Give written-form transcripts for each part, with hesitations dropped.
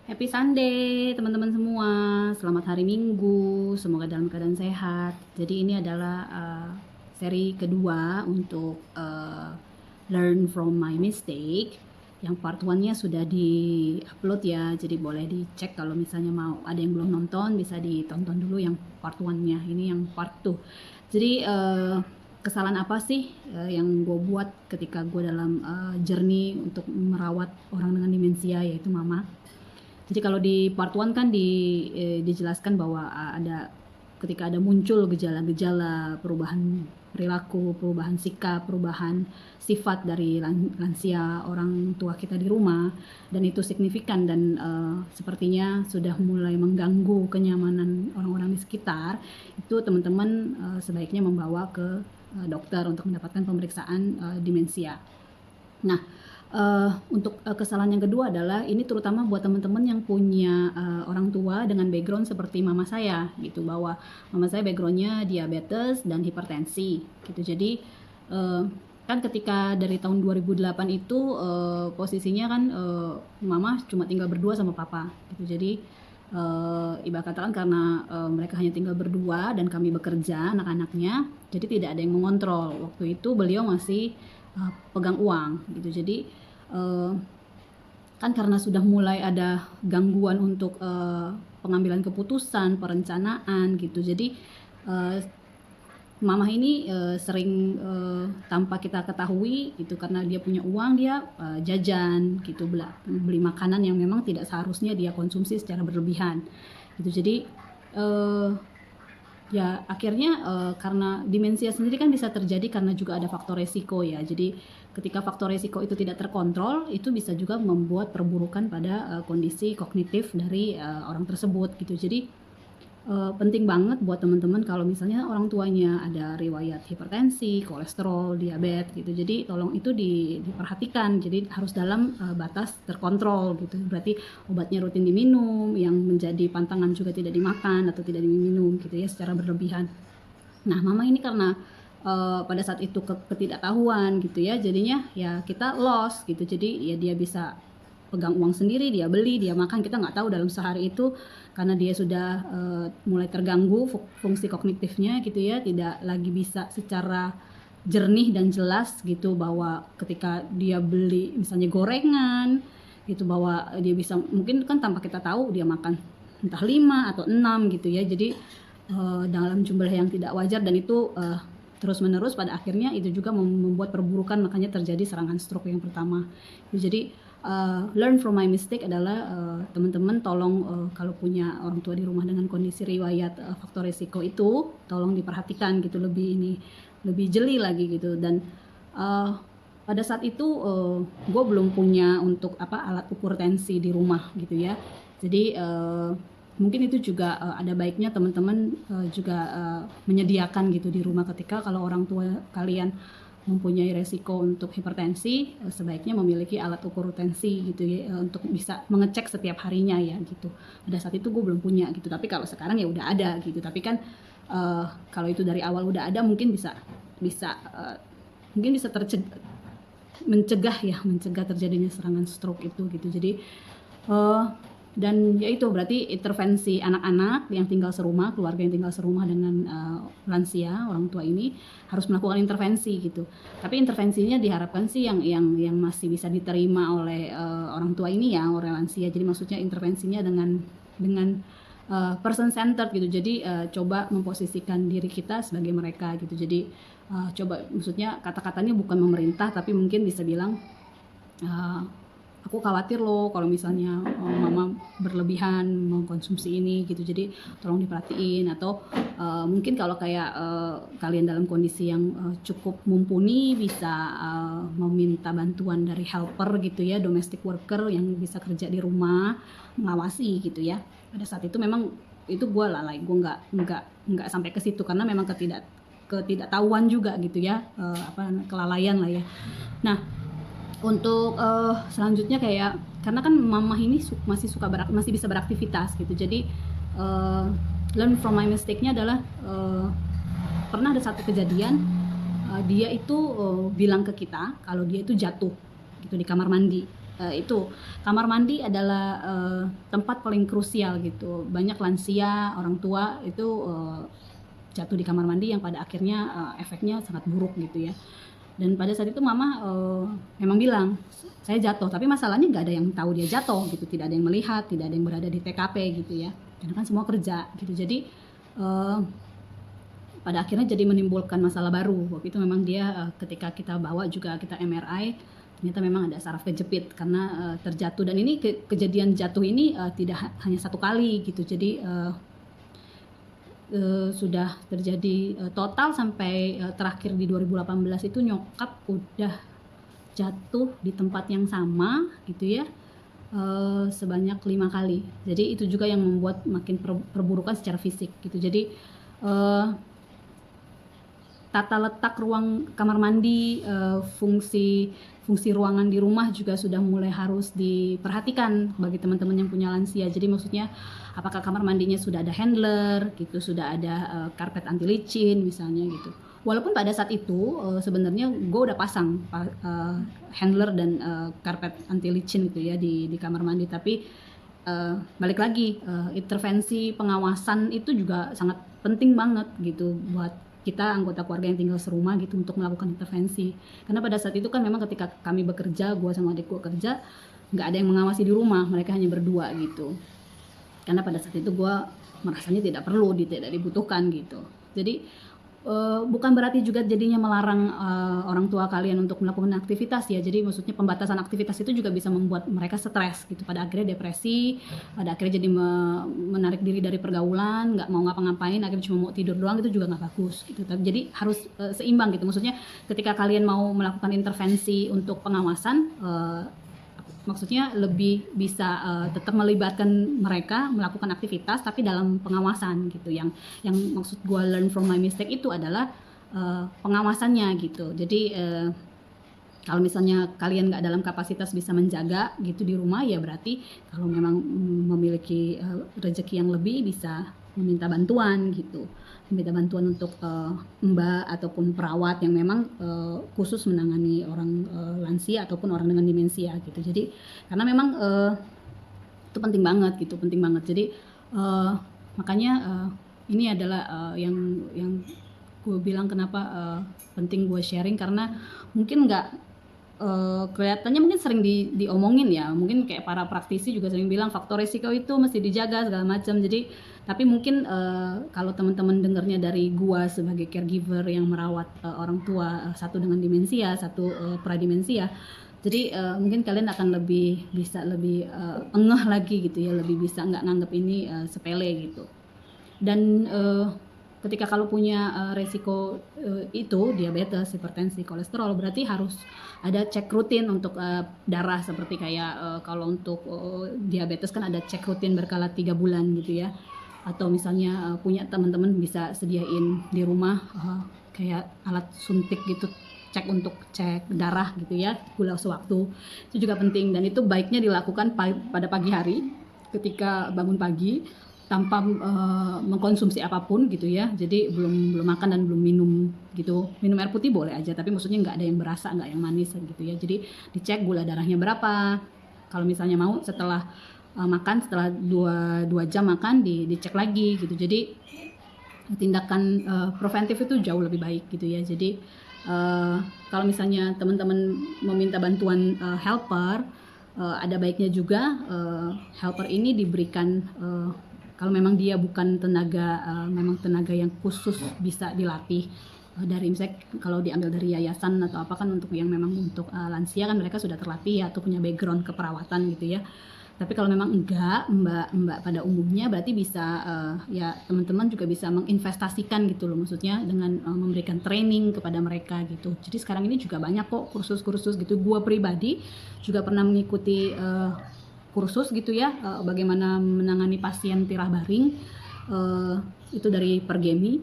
Happy Sunday teman-teman semua, selamat hari Minggu, semoga dalam keadaan sehat. Jadi ini adalah seri kedua untuk learn from my mistake. Yang part 1-nya sudah di-upload ya, jadi boleh dicek kalau misalnya mau ada yang belum nonton, bisa ditonton dulu yang part 1-nya. Ini yang part 2. Jadi kesalahan apa sih yang gue buat ketika gue dalam journey untuk merawat orang dengan demensia, yaitu mama. Jadi kalau di part 1 kan dijelaskan bahwa ada ketika ada muncul gejala-gejala perubahan perilaku, perubahan sikap, perubahan sifat dari lansia orang tua kita di rumah, dan itu signifikan dan sepertinya sudah mulai mengganggu kenyamanan orang-orang di sekitar, itu teman-teman sebaiknya membawa ke dokter untuk mendapatkan pemeriksaan demensia. Nah, untuk kesalahan yang kedua adalah ini terutama buat teman-teman yang punya orang tua dengan background seperti mama saya gitu, bahwa mama saya backgroundnya diabetes dan hipertensi gitu. Jadi kan ketika dari tahun 2008 itu posisinya kan mama cuma tinggal berdua sama papa gitu. Jadi ibarat katakan karena mereka hanya tinggal berdua dan kami bekerja anak-anaknya, jadi tidak ada yang mengontrol. Waktu itu beliau masih pegang uang gitu. Jadi kan karena sudah mulai ada gangguan untuk pengambilan keputusan, perencanaan gitu. Jadi mama ini sering tanpa kita ketahui gitu, karena dia punya uang, dia jajan gitu, beli makanan yang memang tidak seharusnya dia konsumsi secara berlebihan gitu. Jadi ya akhirnya karena demensia sendiri kan bisa terjadi karena juga ada faktor resiko ya. Jadi ketika faktor resiko itu tidak terkontrol, itu bisa juga membuat perburukan pada kondisi kognitif dari orang tersebut gitu. Jadi penting banget buat teman-teman kalau misalnya orang tuanya ada riwayat hipertensi, kolesterol, diabetes gitu. Jadi tolong itu diperhatikan. Jadi harus dalam batas terkontrol gitu. Berarti obatnya rutin diminum, yang menjadi pantangan juga tidak dimakan atau tidak diminum gitu ya secara berlebihan. Nah, mama ini karena pada saat itu ketidaktahuan gitu ya, jadinya ya kita loss gitu. Jadi ya dia bisa pegang uang sendiri, dia beli, dia makan, kita nggak tahu dalam sehari itu, karena dia sudah mulai terganggu fungsi kognitifnya gitu ya, tidak lagi bisa secara jernih dan jelas gitu, bahwa ketika dia beli misalnya gorengan gitu, bahwa dia bisa mungkin kan tanpa kita tahu dia makan entah 5 atau 6 gitu ya. Jadi dalam jumlah yang tidak wajar, dan itu terus menerus, pada akhirnya itu juga membuat perburukan, makanya terjadi serangan stroke yang pertama. Jadi learn from my mistake adalah teman-teman tolong kalau punya orang tua di rumah dengan kondisi riwayat faktor risiko itu, tolong diperhatikan gitu, lebih jeli lagi gitu. Dan pada saat itu gue belum punya untuk alat ukur tensi di rumah gitu ya. Jadi mungkin itu juga ada baiknya teman-teman juga menyediakan gitu di rumah, ketika kalau orang tua kalian mempunyai resiko untuk hipertensi, sebaiknya memiliki alat ukur tensi gitu ya, untuk bisa mengecek setiap harinya ya gitu. Pada saat itu gue belum punya gitu, tapi kalau sekarang ya udah ada gitu. Tapi kan kalau itu dari awal udah ada, mungkin bisa mencegah terjadinya serangan stroke itu gitu. Jadi dan ya itu berarti intervensi anak-anak yang tinggal serumah, keluarga yang tinggal serumah dengan lansia, orang tua ini harus melakukan intervensi gitu. Tapi intervensinya diharapkan sih yang masih bisa diterima oleh orang tua ini ya, orang lansia. Jadi maksudnya intervensinya dengan person centered gitu. Jadi coba memposisikan diri kita sebagai mereka gitu. Jadi coba, maksudnya kata-katanya bukan memerintah, tapi mungkin bisa bilang aku khawatir loh kalau misalnya mama berlebihan mengkonsumsi ini gitu, jadi tolong diperhatiin. Atau mungkin kalau kayak kalian dalam kondisi yang cukup mumpuni, bisa meminta bantuan dari helper gitu ya, domestic worker yang bisa kerja di rumah mengawasi gitu ya. Pada saat itu memang itu gue lalai, gue nggak sampai ke situ karena memang ketidaktahuan juga gitu ya, kelalaian lah ya. Nah, untuk selanjutnya kayak, karena kan mama ini masih bisa beraktivitas gitu. Jadi learn from my mistake-nya adalah pernah ada satu kejadian, dia itu bilang ke kita kalau dia itu jatuh gitu di kamar mandi. itu kamar mandi adalah tempat paling krusial gitu. Banyak lansia, orang tua itu jatuh di kamar mandi yang pada akhirnya efeknya sangat buruk gitu ya. Dan pada saat itu mama memang bilang saya jatuh, tapi masalahnya nggak ada yang tahu dia jatuh gitu, tidak ada yang melihat, tidak ada yang berada di TKP gitu ya, karena kan semua kerja gitu. Jadi pada akhirnya jadi menimbulkan masalah baru. Waktu itu memang dia ketika kita bawa juga kita MRI, ternyata memang ada saraf kejepit karena terjatuh. Dan ini kejadian jatuh ini tidak hanya satu kali gitu. Jadi sudah terjadi total sampai terakhir di 2018 itu nyokap udah jatuh di tempat yang sama gitu ya, sebanyak 5 kali. Jadi itu juga yang membuat makin perburukan secara fisik gitu. Jadi tata letak ruang kamar mandi, fungsi ruangan di rumah juga sudah mulai harus diperhatikan bagi teman-teman yang punya lansia. Jadi maksudnya apakah kamar mandinya sudah ada handler gitu, sudah ada karpet anti licin misalnya gitu. Walaupun pada saat itu sebenarnya gue udah pasang handler dan karpet anti licin gitu ya di kamar mandi, tapi balik lagi intervensi pengawasan itu juga sangat penting banget gitu buat kita anggota keluarga yang tinggal serumah gitu untuk melakukan intervensi. Karena pada saat itu kan memang ketika kami bekerja, gue sama adik gue kerja, nggak ada yang mengawasi di rumah, mereka hanya berdua gitu. Karena pada saat itu gue merasanya tidak perlu, tidak dibutuhkan gitu. Jadi bukan berarti juga jadinya melarang orang tua kalian untuk melakukan aktivitas ya. Jadi maksudnya pembatasan aktivitas itu juga bisa membuat mereka stres gitu. Pada akhirnya depresi, pada akhirnya jadi menarik diri dari pergaulan, nggak mau ngapa-ngapain, akhirnya cuma mau tidur doang, itu juga nggak bagus gitu. Jadi harus seimbang gitu. Maksudnya ketika kalian mau melakukan intervensi untuk pengawasan, maksudnya lebih bisa tetap melibatkan mereka melakukan aktivitas tapi dalam pengawasan gitu. Yang maksud gue learn from my mistake itu adalah pengawasannya gitu. Jadi kalau misalnya kalian nggak dalam kapasitas bisa menjaga gitu di rumah, ya berarti kalau memang memiliki rezeki yang lebih bisa meminta bantuan gitu, meminta bantuan untuk mbak ataupun perawat yang memang khusus menangani orang lansia ataupun orang dengan demensia gitu. Jadi karena memang itu penting banget gitu, penting banget. Jadi makanya ini adalah yang gue bilang kenapa penting gue sharing, karena mungkin nggak kelihatannya mungkin sering diomongin ya, mungkin kayak para praktisi juga sering bilang faktor resiko itu mesti dijaga segala macam. Jadi tapi mungkin kalau teman-teman dengarnya dari gua sebagai caregiver yang merawat orang tua, satu dengan demensia, satu prademensia, jadi mungkin kalian akan bisa lebih engeh lagi gitu ya, lebih bisa nggak nganggep ini sepele gitu. Dan ketika kalau punya resiko itu diabetes, hipertensi, kolesterol, berarti harus ada cek rutin untuk darah, seperti kayak kalau untuk diabetes kan ada cek rutin berkala 3 bulan gitu ya. Atau misalnya punya teman-teman bisa sediain di rumah kayak alat suntik gitu, cek darah gitu ya, gula sewaktu. Itu juga penting, dan itu baiknya dilakukan pada pagi hari ketika bangun pagi tanpa mengkonsumsi apapun gitu ya. Jadi belum makan dan belum minum gitu. Minum air putih boleh aja, tapi maksudnya nggak ada yang berasa, nggak yang manis gitu ya. Jadi dicek gula darahnya berapa. Kalau misalnya mau setelah makan, setelah 2 jam makan dicek lagi gitu. Jadi tindakan preventif itu jauh lebih baik gitu ya. Jadi kalau misalnya teman-teman meminta bantuan helper, ada baiknya juga helper ini diberikan kalau memang dia bukan memang tenaga yang khusus bisa dilatih dari, misalnya kalau diambil dari yayasan atau apa kan, untuk yang memang untuk lansia kan mereka sudah terlatih atau punya background keperawatan gitu ya. Tapi kalau memang enggak, mbak pada umumnya, berarti bisa ya teman-teman juga bisa menginvestasikan gitu loh, maksudnya dengan memberikan training kepada mereka gitu. Jadi sekarang ini juga banyak kok kursus-kursus gitu. Gua pribadi juga pernah mengikuti kursus gitu ya, bagaimana menangani pasien tirah baring, itu dari Pergemi.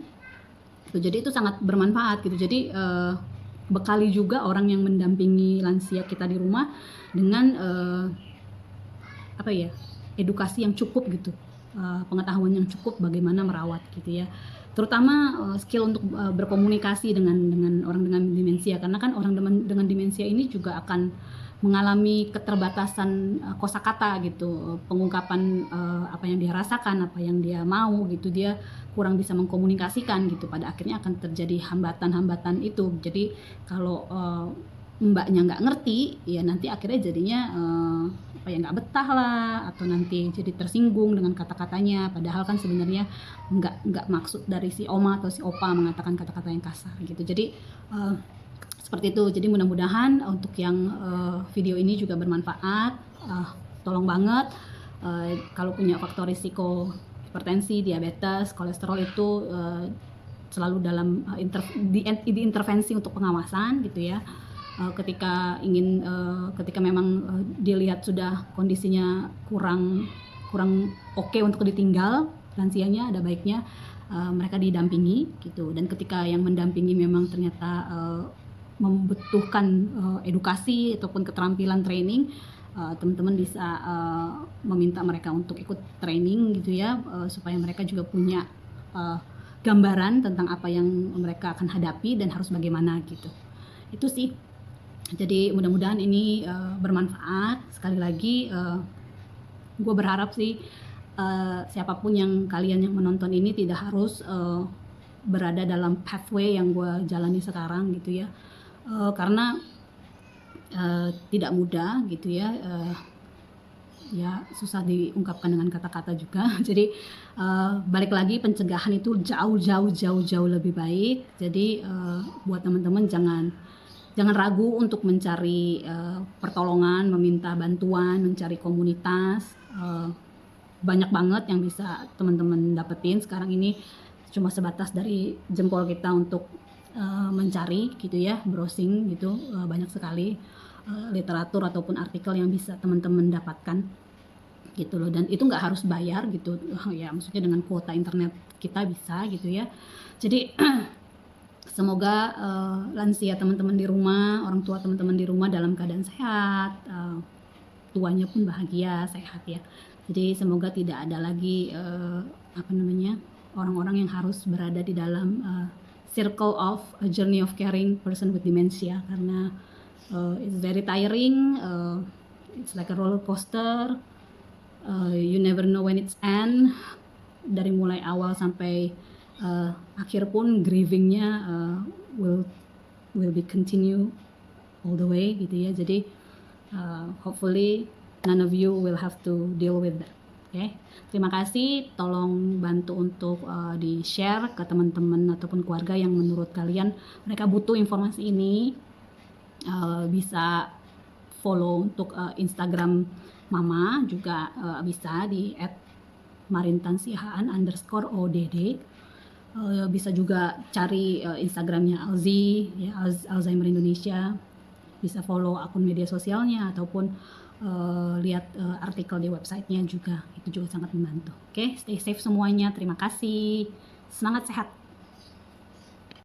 Jadi itu sangat bermanfaat gitu. Jadi bekali juga orang yang mendampingi lansia kita di rumah dengan edukasi yang cukup gitu, pengetahuan yang cukup bagaimana merawat gitu ya. Terutama skill untuk berkomunikasi dengan orang dengan demensia, karena kan orang dengan demensia ini juga akan mengalami keterbatasan kosakata gitu, pengungkapan apa yang dia rasakan, apa yang dia mau gitu, dia kurang bisa mengkomunikasikan gitu, pada akhirnya akan terjadi hambatan-hambatan itu. Jadi kalau mbaknya nggak ngerti, ya nanti akhirnya jadinya apa ya, nggak betah lah, atau nanti jadi tersinggung dengan kata-katanya, padahal kan sebenarnya nggak maksud dari si oma atau si opa mengatakan kata-kata yang kasar gitu. Jadi seperti itu. Jadi mudah-mudahan untuk yang video ini juga bermanfaat. Tolong banget kalau punya faktor risiko hipertensi, diabetes, kolesterol itu selalu dalam diintervensi untuk pengawasan gitu ya. Ketika memang dilihat sudah kondisinya kurang oke untuk ditinggal lansianya, ada baiknya mereka didampingi gitu. Dan ketika yang mendampingi memang ternyata membutuhkan edukasi ataupun keterampilan training, teman-teman bisa meminta mereka untuk ikut training gitu ya, supaya mereka juga punya gambaran tentang apa yang mereka akan hadapi dan harus bagaimana gitu. Itu sih. Jadi mudah-mudahan ini bermanfaat. Sekali lagi gue berharap sih siapapun yang kalian yang menonton ini tidak harus berada dalam pathway yang gue jalani sekarang gitu ya. Karena tidak mudah gitu ya, ya susah diungkapkan dengan kata-kata juga. Jadi balik lagi, pencegahan itu jauh lebih baik. Jadi buat teman-teman jangan ragu untuk mencari pertolongan, meminta bantuan, mencari komunitas. Banyak banget yang bisa teman-teman dapetin sekarang ini, cuma sebatas dari jempol kita untuk mencari gitu ya, browsing gitu. Banyak sekali literatur ataupun artikel yang bisa teman-teman dapatkan gitu loh, dan itu nggak harus bayar gitu ya, maksudnya dengan kuota internet kita bisa gitu ya. Jadi semoga lansia teman-teman di rumah, orang tua teman-teman di rumah dalam keadaan sehat, tuanya pun bahagia, sehat ya. Jadi semoga tidak ada lagi orang-orang yang harus berada di dalam circle of a journey of caring person with dementia, karena it's very tiring, it's like a roller coaster, you never know when it's end. Dari mulai awal sampai akhir pun grievingnya will be continue all the way gitu ya. Jadi hopefully none of you will have to deal with that. Okay. Terima kasih, tolong bantu untuk di-share ke teman-teman ataupun keluarga yang menurut kalian mereka butuh informasi ini. Bisa follow untuk Instagram Mama juga, bisa di @marintansihaan_odd. Bisa juga cari Instagramnya Alzi ya, Alzheimer Indonesia. Bisa follow akun media sosialnya ataupun lihat artikel di websitenya juga, itu juga sangat membantu. Oke, stay safe semuanya. Terima kasih. Semangat sehat.